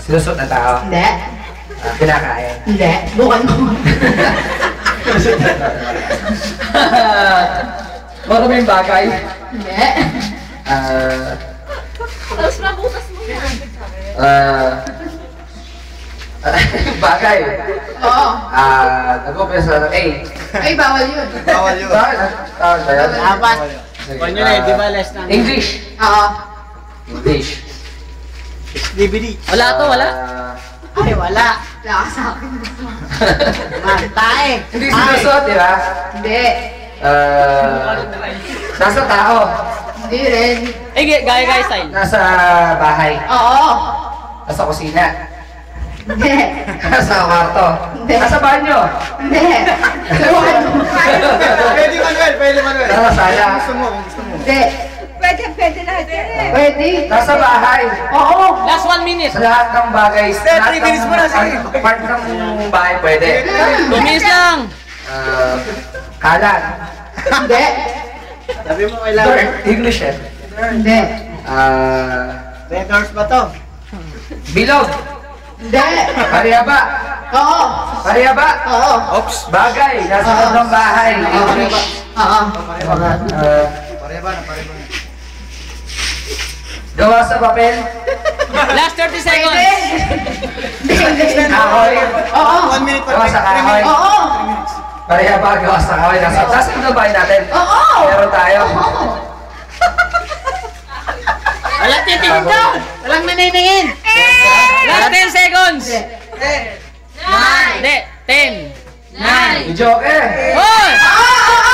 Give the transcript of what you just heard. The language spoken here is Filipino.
Sinusot na tao. Hindi. Kinakain. Hindi. Bukan ko. Maraming bagay. Hindi. Tapos nabutas mo yan. Bagay. Oo. Nag-umpisa ng A. Ay, bawal yun. Bawal yun. Bakit? Tawag ba yan? Apat. Sige, Kung yun di ba less na? English. Oo. English. DVD. Wala to, wala. Ay, wala. Wala ka sa akin. Mantay. Hindi sinusot, di ba? Hindi. Nasa tao. Hindi rin. Eh, gaya style. Nasa bahay. Oo. Nasa kusina. Hindi. Nasa kwarto. Hindi. Nasa banyo. Hindi. Luwan mo. Pwede Manuel, pwede Manuel. Nasa sala. Gusto mo, gusto mo. Hindi. Pwede lahat yan eh. Pwede. Nasa bahay. Oo. Last 1 minute. Sa lahat ng bagay. Sa lahat 3 minutes mo na, sige. Part ng bahay pwede. 2 minutes lang. Kalan. Hindi. Sabi mo kailangan. English eh. Hindi. Red horse ba to? Bilog. Hindi. Parihaba. Oo. Parihaba. Oo. Oops. Bagay. Nasa loob ng bahay. English. Oo. Pareha ba na, pareha ba na? Gawa sa papel. Last 30 seconds. Hindi. Kahoy. Oo. 1 minute, Gawa sa 3 kahoy. minutes. Oo. Parihaba. Gawa sa kahoy. Nasa loob bahay natin. Oo. Meron tayo. Walang titingin doon. Walang naniningin. Last 10 seconds. Nine. Hindi. 10. 9. Joke eh. Hoy! Oo.